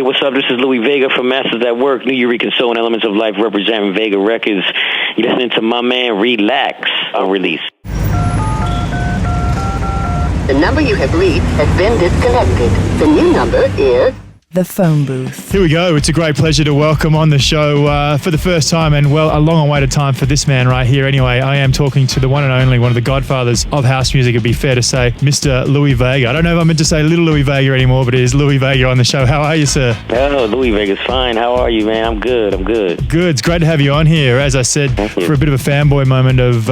Hey, what's up? This is Louie Vega from Masters at Work, New Eurekan Soul and Elements of Life, representing Vega Records. You're listening to my man Reelax on release. The number you have reached has been disconnected. The new number is... The phone booth. Here we go. It's a great pleasure to welcome on the show for the first time, and well, a long awaited time for this man right here. Anyway, I am talking to the one and only, one of the godfathers of house music, it'd be fair to say, Mr. Louie Vega. I don't know if I'm meant to say Little Louie Vega anymore, but it is Louie Vega on the show. How are you, sir? Oh, Louie Vega's fine. How are you, man? I'm good. Good. It's great to have you on here. As I said, for a bit of a fanboy moment of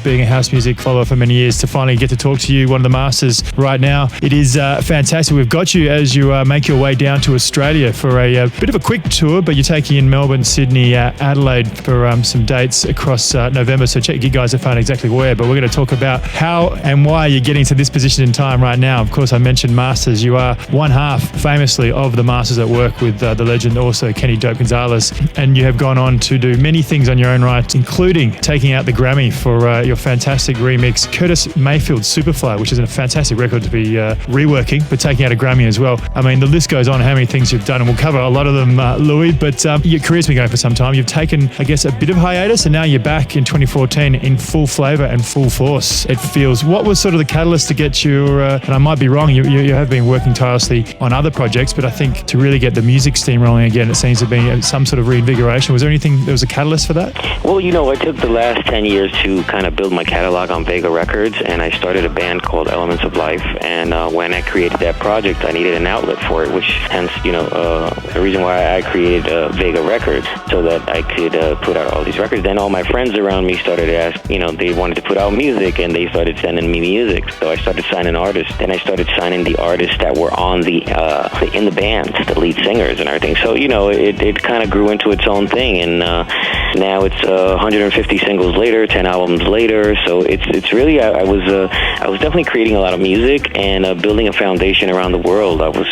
being a house music follower for many years, to finally get to talk to you, one of the masters right now. It is fantastic. We've got you as you make your way down to Australia for a bit of a quick tour, but you're taking in Melbourne, Sydney, Adelaide for some dates across November. So check you guys to find exactly where, but we're going to talk about how and why you're getting to this position in time right now. Of course, I mentioned Masters. You are one half, famously, of the Masters at Work with the legend, also Kenny Dope Gonzalez, and you have gone on to do many things on your own right, including taking out the Grammy for your fantastic remix, Curtis Mayfield's Superfly, which is a fantastic record to be reworking, but taking out a Grammy as well. I mean, the list goes on, how many things you've done, and we'll cover a lot of them, Louie, but your career's been going for some time. You've taken, I guess, a bit of hiatus, and now you're back in 2014 in full flavour and full force, it feels. What was sort of the catalyst to get your, and I might be wrong, you have been working tirelessly on other projects, but I think to really get the music steam rolling again, it seems to be some sort of reinvigoration. Was there anything that was a catalyst for that? Well, I took the last 10 years to kind of build my catalog on Vega Records, and I started a band called Elements of Life, and when I created that project, I needed an outlet for it, which hence, the reason why I created Vega Records, so that I could put out all these records. Then all my friends around me started to ask, they wanted to put out music, and they started sending me music. So I started signing artists. Then I started signing the artists that were on in the band, the lead singers and everything. So, it kind of grew into its own thing, and now it's 150 singles later, 10 albums later. So it's really, I was definitely creating a lot of music and building a foundation around the world. I was,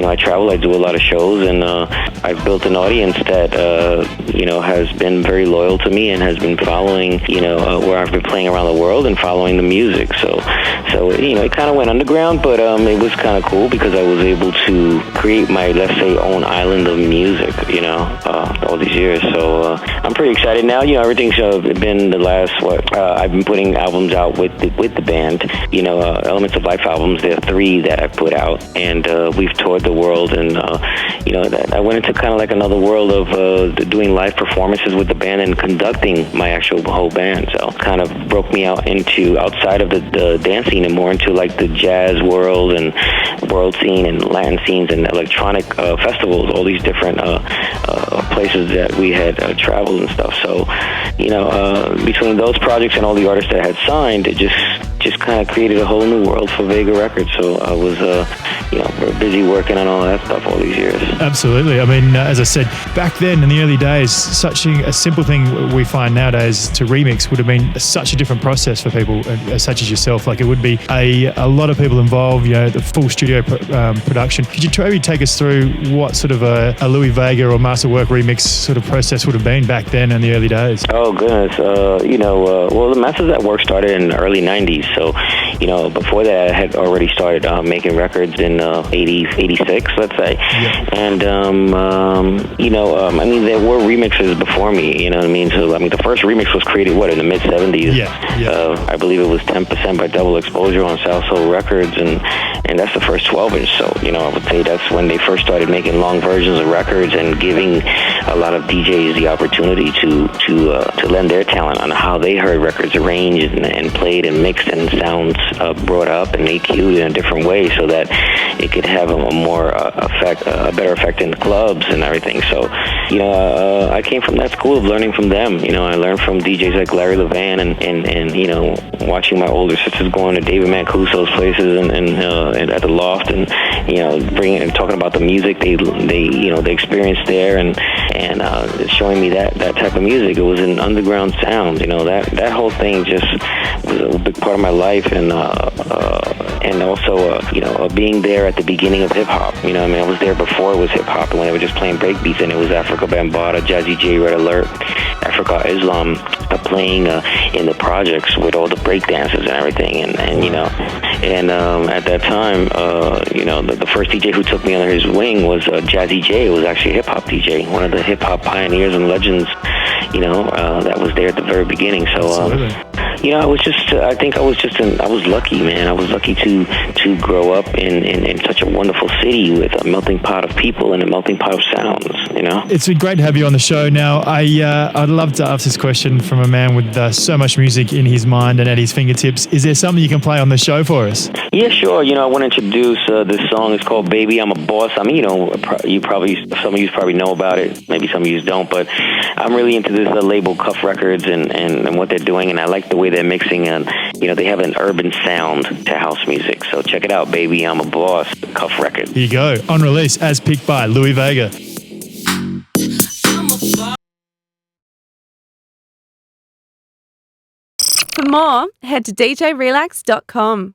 I travel, I do a lot of shows, and I've built an audience that, has been very loyal to me and has been following, where I've been playing around the world and following the music. So it kind of went underground, but it was kind of cool because I was able to create my, let's say, own island of music, all these years. So I'm pretty excited now. Everything's been the last, I've been putting albums out with the band, Elements of Life albums. There are 3 that I put out, and we've toured the world, and I went into kind of like another world of doing live performances with the band and conducting my actual whole band. So kind of broke me out into outside of the dance scene and more into like the jazz world and world scene and Latin scenes and electronic festivals, all these different places that we had traveled and stuff. So between those projects and all the artists that I had signed, it just kind of created a whole new world for Vega Records. So I was busy working on all that stuff all these years. Absolutely. I mean, as I said, back then in the early days, such a simple thing we find nowadays to remix would have been such a different process for people such as yourself. Like, it would be a lot of people involved, the full studio production. Could you maybe take us through what sort of a Louie Vega or Master Work remix sort of process would have been back then in the early days? Oh, goodness. Well, the Masters at Work started in the early 90s. So, before that, I had already started making records in 86, let's say. Yeah. And, there were remixes before me, you know what I mean? So, the first remix was created, in the mid-70s? Yeah. I believe it was 10% by Double Exposure on South Soul Records, and that's the first 12-inch. So, I would say that's when they first started making long versions of records and giving a lot of DJs the opportunity to lend their talent on how they heard records arranged and played and mixed and sounds brought up and EQ'd in a different way so that it could have a more a better effect in the clubs and everything. So, I came from that school of learning from them. I learned from DJs like Larry Levan and watching my older sisters going to David Mancuso's places and at the Loft and bringing and talking about the music they experienced there and showing me that type of music. It was an underground sound. That whole thing just was a big part of my life, and also being there at the beginning of hip hop. I was there before it was hip hop, and when they were just playing breakbeats, and it was Africa Bambaataa, Jazzy J, Red Alert, Africa Islam playing in the projects with all the break dances and everything, and And at that time, the first DJ who took me under his wing was Jazzy J. It was actually a hip-hop DJ, one of the hip-hop pioneers and legends, that was there at the very beginning. So, I was lucky, man. I was lucky to grow up in such a wonderful city with a melting pot of people and a melting pot of sounds, It's been great to have you on the show. Now, I'd love to ask this question from a man with so much music in his mind and at his fingertips. Is there something you can play on the show for us? Yeah, sure. I want to introduce this song. It's called Baby, I'm a Boss. I mean, some of you probably know about it. Maybe some of you don't, but I'm really into this label, Cuff Records, and what they're doing, and I like the way they're mixing, and, they have an urban sound to house music. So check it out, Baby, I'm a Boss, Cuff Records. Here you go. On release, as picked by Louie Vega. For more, head to djrelax.com.